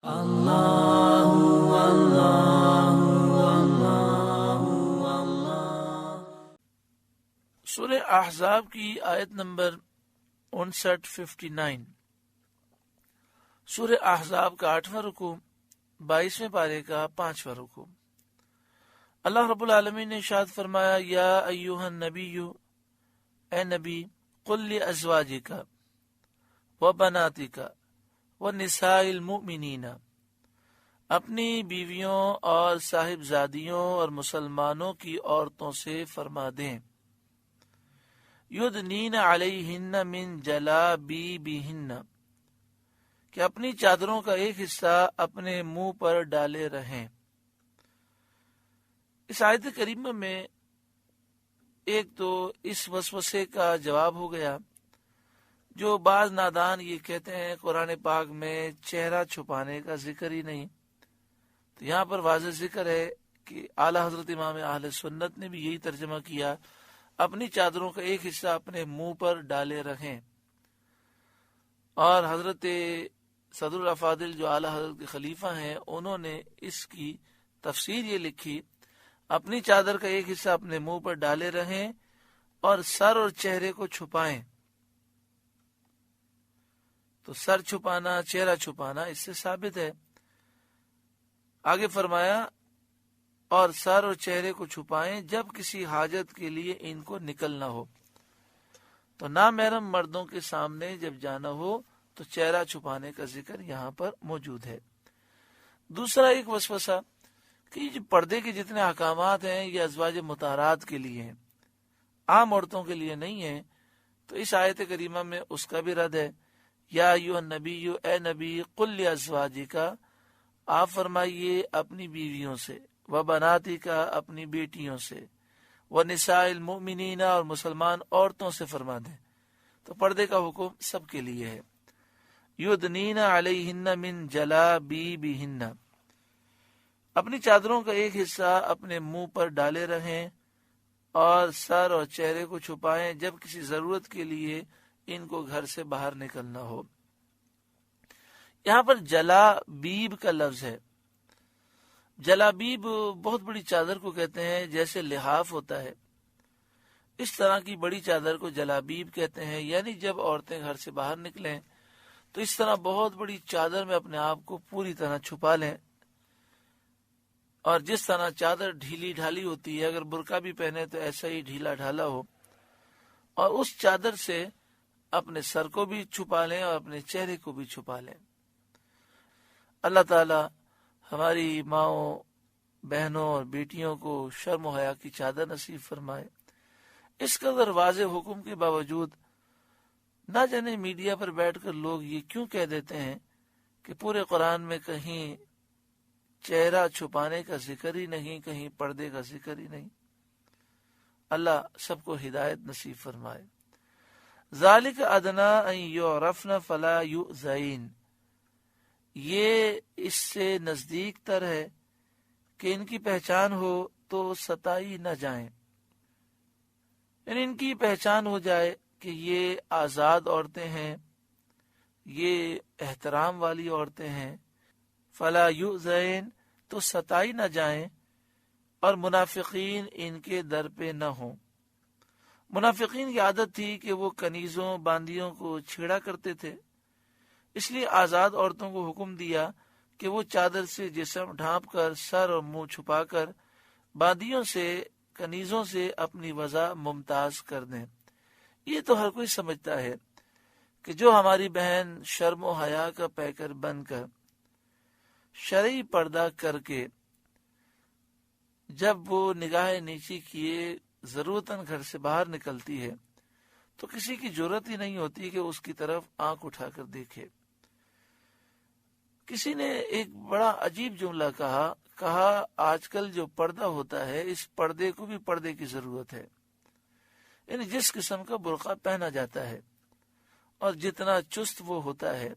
سورہ احزاب کی آیت نمبر 59 سورہ احزاب کا 8واں رکوع 22ویں پارے کا 5واں رکوع۔ اللہ رب العالمین نے ارشاد فرمایا، یا ایھا النبی، اے نبی، قل لازواجک وبناتک ونساء المؤمنین، اپنی بیویوں اور صاحبزادیوں اور مسلمانوں کی عورتوں سے فرما دیں، یدنین علیہن من جلابیبہن، کہ اپنی چادروں کا ایک حصہ اپنے منہ پر ڈالے رہیں۔ اس آیت کریمہ میں ایک تو اس وسوسے کا جواب ہو گیا جو بعض نادان یہ کہتے ہیں قرآن پاک میں چہرہ چھپانے کا ذکر ہی نہیں، تو یہاں پر واضح ذکر ہے کہ اعلی حضرت امام اہل سنت نے بھی یہی ترجمہ کیا، اپنی چادروں کا ایک حصہ اپنے منہ پر ڈالے رہیں۔ اور حضرت صدر الافاضل جو اعلی حضرت کے خلیفہ ہیں، انہوں نے اس کی تفسیر یہ لکھی، اپنی چادر کا ایک حصہ اپنے منہ پر ڈالے رہیں اور سر اور چہرے کو چھپائیں۔ تو سر چھپانا، چہرہ چھپانا اس سے ثابت ہے۔ آگے فرمایا، اور سر اور چہرے کو چھپائیں جب کسی حاجت کے لیے ان کو نکلنا ہو۔ تو نامحرم مردوں کے سامنے جب جانا ہو تو چہرہ چھپانے کا ذکر یہاں پر موجود ہے۔ دوسرا ایک وسوسہ کہ یہ جو پردے کے جتنے احکامات ہیں یہ ازواج مطہرات کے لیے ہیں، عام عورتوں کے لیے نہیں ہیں، تو اس آیت کریمہ میں اس کا بھی رد ہے۔ یا ایھا النبی، اے نبی، قل لازواجک، آپ فرمائیے اپنی بیویوں سے، وبناتک، اپنی بیٹیوں سے، ونساء المؤمنین، اور مسلمان عورتوں سے فرما دیں۔ تو پردے کا حکم سب کے لیے ہے۔ یدنین علیہن من جلابیبہن، اپنی چادروں کا ایک حصہ اپنے منہ پر ڈالے رہیں اور سر اور چہرے کو چھپائیں جب کسی ضرورت کے لیے ان کو گھر سے باہر نکلنا ہو۔ یہاں پر جلابیب کا لفظ ہے۔ جلابیب بہت بڑی چادر کو کہتے ہیں، جیسے لحاف ہوتا ہے اس طرح کی بڑی چادر کو جلابیب کہتے ہیں، یعنی جب عورتیں گھر سے باہر نکلیں تو اس طرح بہت بڑی چادر میں اپنے آپ کو پوری طرح چھپا لیں، اور جس طرح چادر ڈھیلی ڈھالی ہوتی ہے، اگر برقع بھی پہنے تو ایسا ہی ڈھیلا ڈھالا ہو، اور اس چادر سے اپنے سر کو بھی چھپا لیں اور اپنے چہرے کو بھی چھپا لیں۔ اللہ تعالی ہماری ماؤں، بہنوں اور بیٹیوں کو شرم و حیا کی چادر نصیب فرمائے۔ اس قدر واضح حکم کے باوجود نہ جانے میڈیا پر بیٹھ کر لوگ یہ کیوں کہہ دیتے ہیں کہ پورے قرآن میں کہیں چہرہ چھپانے کا ذکر ہی نہیں، کہیں پردے کا ذکر ہی نہیں۔ اللہ سب کو ہدایت نصیب فرمائے۔ ذالک ادنی ان یعرفن فلا یؤذین، یہ اس سے نزدیک تر ہے کہ ان کی پہچان ہو تو ستائی نہ جائیں، یعنی ان کی پہچان ہو جائے کہ یہ آزاد عورتیں ہیں، یہ احترام والی عورتیں ہیں، فلا یؤذین، تو ستائی نہ جائیں، اور منافقین ان کے در پہ نہ ہوں۔ منافقین کی عادت تھی کہ وہ کنیزوں، باندیوں کو چھیڑا کرتے تھے، اس لیے آزاد عورتوں کو حکم دیا کہ وہ چادر سے جسم ڈھانپ کر، سر اور منہ چھپا کر باندیوں سے، کنیزوں سے اپنی وضع ممتاز کر دیں۔ یہ تو ہر کوئی سمجھتا ہے کہ جو ہماری بہن شرم و حیا کا پیکر بن کر، شرعی پردہ کر کے، جب وہ نگاہ نیچی کیے ضرورتاً گھر سے باہر نکلتی ہے تو کسی کی جرت ہی نہیں ہوتی کہ اس کی طرف آنکھ اٹھا کر دیکھے۔ کسی نے ایک بڑا عجیب جملہ کہا آج کل جو پردہ ہوتا ہے اس پردے کو بھی پردے کی ضرورت ہے، یعنی جس قسم کا برقع پہنا جاتا ہے اور جتنا چست وہ ہوتا ہے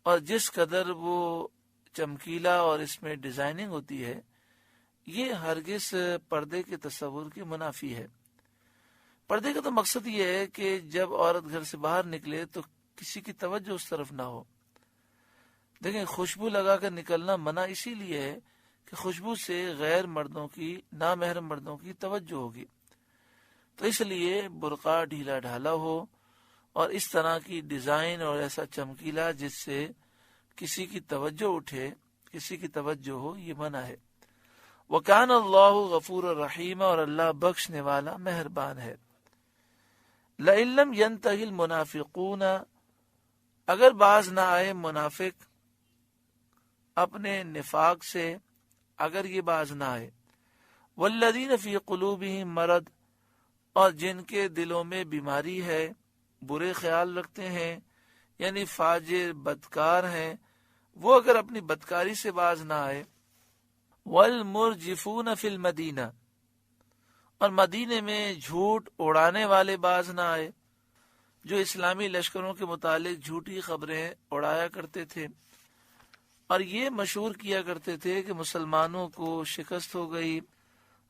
اور جس قدر وہ چمکیلا اور اس میں ڈیزائننگ ہوتی ہے، یہ ہرگز پردے کے تصور کے منافی ہے۔ پردے کا تو مقصد یہ ہے کہ جب عورت گھر سے باہر نکلے تو کسی کی توجہ اس طرف نہ ہو، دیکھیں خوشبو لگا کر نکلنا منع اسی لیے ہے کہ خوشبو سے غیر مردوں کی، نامحرم مردوں کی توجہ ہوگی، تو اس لیے برقع ڈھیلا ڈھالا ہو اور اس طرح کی ڈیزائن اور ایسا چمکیلا جس سے کسی کی توجہ اٹھے، کسی کی توجہ ہو، یہ منع ہے۔ وَكَانَ اللَّهُ غَفُورًا رَحِيمًا، اور اللہ بخشنے والا مہربان ہے۔ لَإِن لَّمْ يَنْتَهِ الْمُنَافِقُونَ، اگر باز نہ آئے منافق اپنے نفاق سے، اگر یہ باز نہ آئے، وَالَّذِينَ فِي قُلُوبِهِم مَرَضٌ، اور جن کے دلوں میں بیماری ہے، برے خیال رکھتے ہیں، یعنی فاجر بدکار ہیں، وہ اگر اپنی بدکاری سے باز نہ آئے، وَالْمُرْجِفُونَ فِي الْمَدِينَةِ، اور مدینے میں جھوٹ اڑانے والے باز نہ آئے، جو اسلامی لشکروں کے متعلق جھوٹی خبریں اڑایا کرتے تھے اور یہ مشہور کیا کرتے تھے کہ مسلمانوں کو شکست ہو گئی،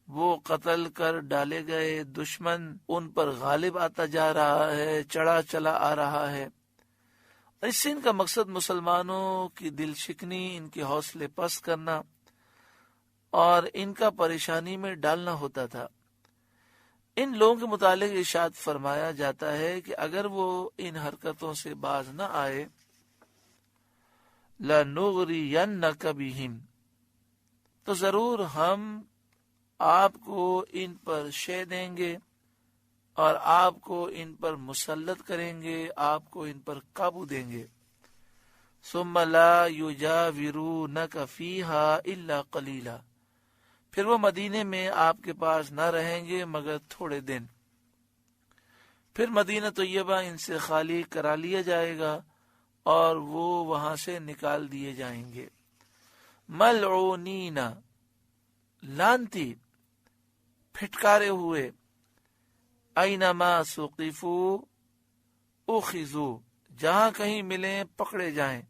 وہ قتل کر ڈالے گئے، دشمن ان پر غالب آتا جا رہا ہے، چڑھا چلا آ رہا ہے، اور اس سے ان کا مقصد مسلمانوں کی دل شکنی، ان کے حوصلے پست کرنا اور ان کا پریشانی میں ڈالنا ہوتا تھا۔ ان لوگوں کے متعلق ارشاد فرمایا جاتا ہے کہ اگر وہ ان حرکتوں سے باز نہ آئے، لَنُغْرِيَنَّكَ بِهِمْ، تو ضرور ہم آپ کو ان پر شے دیں گے اور آپ کو ان پر مسلط کریں گے، آپ کو ان پر قابو دیں گے۔ ثُمَّ لَا يُجَاوِرُونَكَ فِيهَا إِلَّا قَلِيلًا، پھر وہ مدینے میں آپ کے پاس نہ رہیں گے مگر تھوڑے دن، پھر مدینہ طیبہ ان سے خالی کرا لیا جائے گا اور وہ وہاں سے نکال دیے جائیں گے۔ ملعونین، لانتی، پھٹکارے ہوئے، اینما ثقفوا اخذوا، جہاں کہیں ملیں پکڑے جائیں،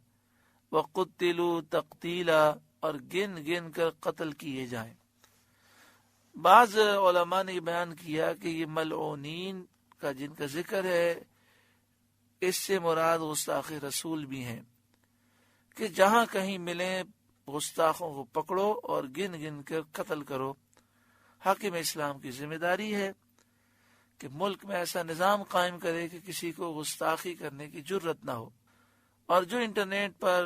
وقتلوا تقتیلا، اور گن گن کر قتل کیے جائیں۔ بعض علماء نے بیان کیا کہ یہ ملعونین کا جن کا ذکر ہے، اس سے مراد گستاخ رسول بھی ہیں، کہ جہاں کہیں ملیں گستاخوں کو پکڑو اور گن گن کر قتل کرو۔ حاکم اسلام کی ذمہ داری ہے کہ ملک میں ایسا نظام قائم کرے کہ کسی کو گستاخی کرنے کی جرت نہ ہو، اور جو انٹرنیٹ پر،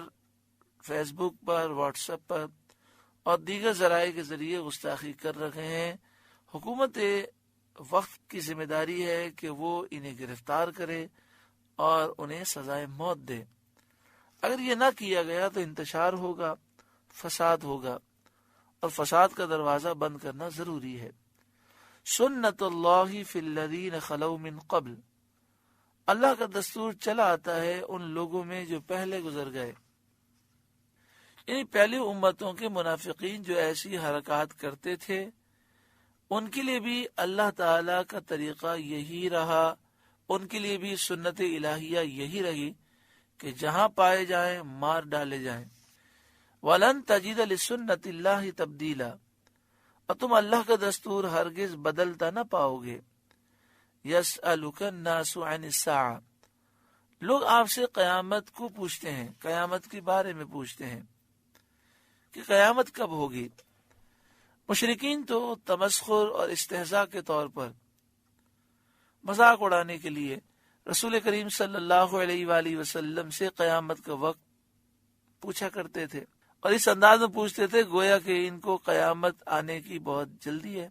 فیس بک پر، واٹس ایپ پر اور دیگر ذرائع کے ذریعے گستاخی کر رہے ہیں، حکومت وقت کی ذمہ داری ہے کہ وہ انہیں گرفتار کرے اور انہیں سزائے موت دے۔ اگر یہ نہ کیا گیا تو انتشار ہوگا، فساد ہوگا، اور فساد کا دروازہ بند کرنا ضروری ہے۔ سنت اللہ فی الذین خلو من قبل، اللہ کا دستور چلا آتا ہے ان لوگوں میں جو پہلے گزر گئے، یعنی پہلی امتوں کے منافقین جو ایسی حرکات کرتے تھے، ان کے لیے بھی اللہ تعالی کا طریقہ یہی رہا، ان کے لیے بھی سنت الہیہ یہی رہی کہ جہاں پائے جائیں مار ڈالے جائیں۔ وَلَن تَجِدَ لِسُنَّتِ اللَّهِ تَبْدِيلًا، اور تم اللہ کا دستور ہرگز بدلتا نہ پاؤ گے۔ يَسْأَلُكَ النَّاسُ عَنِ السَّاعَةِ، لوگ آپ سے قیامت کو پوچھتے ہیں، قیامت کے بارے میں پوچھتے ہیں کہ قیامت کب ہوگی۔ مشرکین تو تمسخر اور استہزاء کے طور پر، مذاق اڑانے کے لیے رسول کریم صلی اللہ علیہ وآلہ وسلم سے قیامت کا وقت پوچھا کرتے تھے، اور اس انداز میں پوچھتے تھے گویا کہ ان کو قیامت آنے کی بہت جلدی ہے،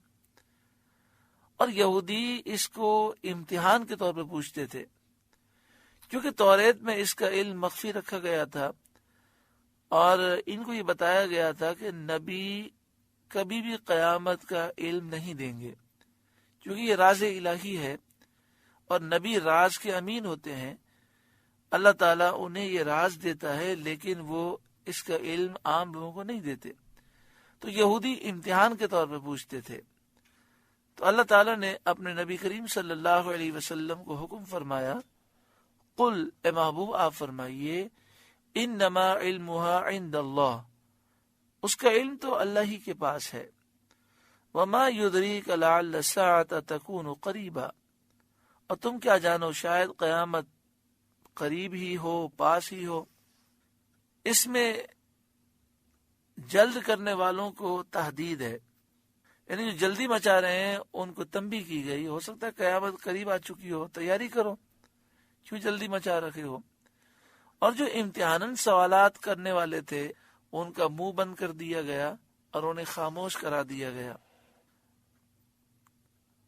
اور یہودی اس کو امتحان کے طور پر پوچھتے تھے، کیونکہ توریت میں اس کا علم مخفی رکھا گیا تھا، اور ان کو یہ بتایا گیا تھا کہ نبی کبھی بھی قیامت کا علم نہیں دیں گے، کیونکہ یہ راز الہی ہے اور نبی راز کے امین ہوتے ہیں۔ اللہ تعالیٰ انہیں یہ راز دیتا ہے لیکن وہ اس کا علم عام لوگوں کو نہیں دیتے، تو یہودی امتحان کے طور پر پوچھتے تھے۔ تو اللہ تعالیٰ نے اپنے نبی کریم صلی اللہ علیہ وسلم کو حکم فرمایا، قل، اے محبوب آپ فرمائیے، انما علمها عند اللہ، اس کا علم تو اللہ ہی کے پاس ہے۔ وما یدریک لعل الساعة تکون قریبا، اور تم کیا جانو شاید قیامت قریب ہی ہو، پاس ہی ہو۔ اس میں جلد کرنے والوں کو تحدید ہے، یعنی جو جلدی مچا رہے ہیں ان کو تنبیہ کی گئی، ہو سکتا ہے قیامت قریب آ چکی ہو، تیاری کرو، کیوں جلدی مچا رکھے ہو۔ اور جو امتحاناً سوالات کرنے والے تھے ان کا منہ بند کر دیا گیا اور انہیں خاموش کرا دیا گیا۔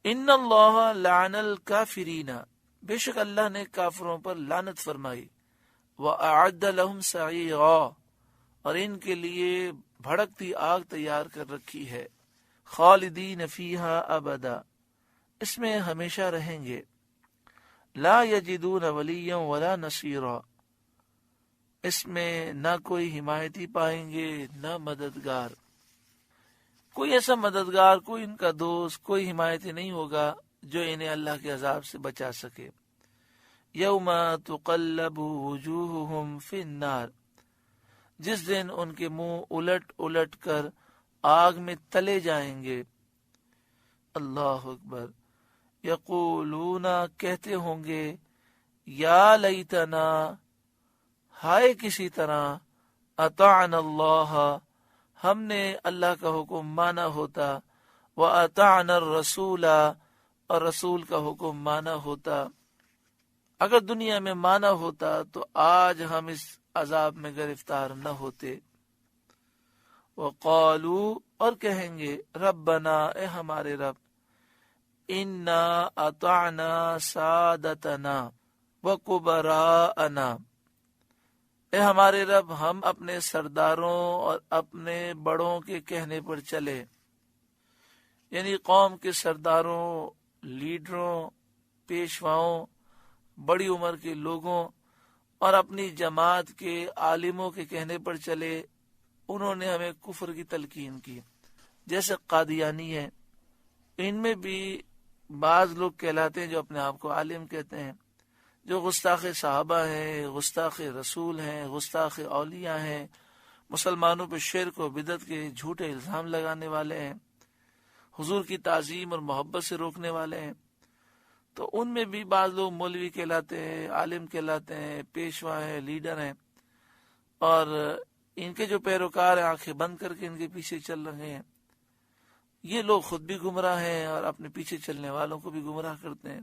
ان اللہ لعن الکافرین، بے شک اللہ نے کافروں پر لعنت فرمائی، وَأَعَدَّ لَهُمْ سَعِيرًا، اور ان کے لیے بھڑکتی آگ تیار کر رکھی ہے، خالدین فیہا ابدا، اس میں ہمیشہ رہیں گے، لا یجدون ولیا ولا نصیرا، اس میں نہ کوئی حمایتی پائیں گے نہ مددگار، کوئی ایسا مددگار، کوئی ان کا دوست، کوئی حمایتی نہیں ہوگا جو انہیں اللہ کے عذاب سے بچا سکے۔ یوم تقلب وجوہہم فی النار، جس دن ان کے منہ الٹ الٹ کر آگ میں تلے جائیں گے۔ اللہ اکبر۔ یقولون، کہتے ہوں گے، یا لیتنا، ہائے کسی طرح، اطعنا اللہ، ہم نے اللہ کا حکم مانا ہوتا، وَأَطَعْنَا الرَّسُولَ، اور رسول کا حکم مانا ہوتا۔ اگر دنیا میں مانا ہوتا تو آج ہم اس عذاب میں گرفتار نہ ہوتے۔ وَقَالُوا، اور کہیں گے، ربنا، اے ہمارے رب، اِنَّا أَطَعْنَا سَادَتَنَا وَكُبَرَاءَنَا، اے ہمارے رب، ہم اپنے سرداروں اور اپنے بڑوں کے کہنے پر چلے، یعنی قوم کے سرداروں، لیڈروں، پیشواؤں، بڑی عمر کے لوگوں اور اپنی جماعت کے عالموں کے کہنے پر چلے۔ انہوں نے ہمیں کفر کی تلقین کی، جیسے قادیانی ہیں، ان میں بھی بعض لوگ کہلاتے ہیں جو اپنے آپ کو عالم کہتے ہیں، جو گستاخ صحابہ ہیں، گستاخ رسول ہیں، گستاخ اولیاء ہیں، مسلمانوں پہ شرک و بدعت کے جھوٹے الزام لگانے والے ہیں، حضور کی تعظیم اور محبت سے روکنے والے ہیں۔ تو ان میں بھی بعض لوگ مولوی کہلاتے ہیں، عالم کہلاتے ہیں، پیشوا ہیں، لیڈر ہیں، اور ان کے جو پیروکار ہیں آنکھیں بند کر کے ان کے پیچھے چل رہے ہیں۔ یہ لوگ خود بھی گمراہ ہیں اور اپنے پیچھے چلنے والوں کو بھی گمراہ کرتے ہیں۔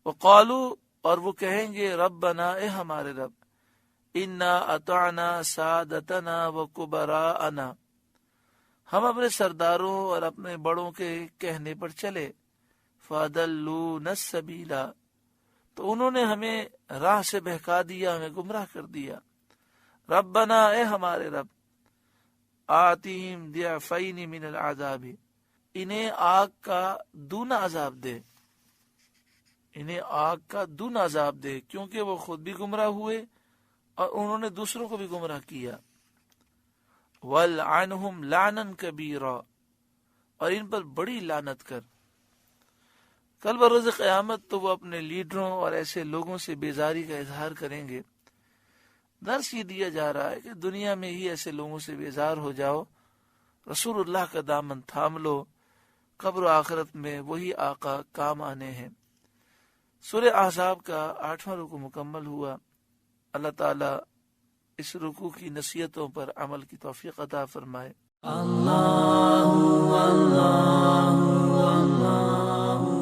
وقالو، اور وہ کہیں گے، ربنا، اے ہمارے رب، انا اطعنا سادتنا وکبراءنا، ہم اپنے سرداروں اور اپنے بڑوں کے کہنے پر چلے، فَأَضَلُّونَا السَّبِيلَ، تو انہوں نے ہمیں راہ سے بہکا دیا، ہمیں گمراہ کر دیا۔ ربنا، اے ہمارے رب، آتِهِمْ ضِعْفَيْنِ مِنَ الْعَذَابِ، انہیں آگ کا دونا عذاب دے، انہیں آگ کا دونا عذاب دے، کیونکہ وہ خود بھی گمراہ ہوئے اور انہوں نے دوسروں کو بھی گمراہ کیا۔ وَلْعَنْهُمْ لَعْنًا كَبِيرًا، اور ان پر بڑی لعنت کر۔ کل بروز قیامت تو وہ اپنے لیڈروں اور ایسے لوگوں سے بیزاری کا اظہار کریں گے۔ درس یہ دیا جا رہا ہے کہ دنیا میں ہی ایسے لوگوں سے بیزار ہو جاؤ، رسول اللہ کا دامن تھام لو، قبر و آخرت میں وہی آقا کام آنے ہیں۔ سورہ احزاب کا 8واں رکوع مکمل ہوا۔ اللہ تعالیٰ اس رکوع کی نصیحتوں پر عمل کی توفیق عطا فرمائے۔ اللہ اللہ اللہ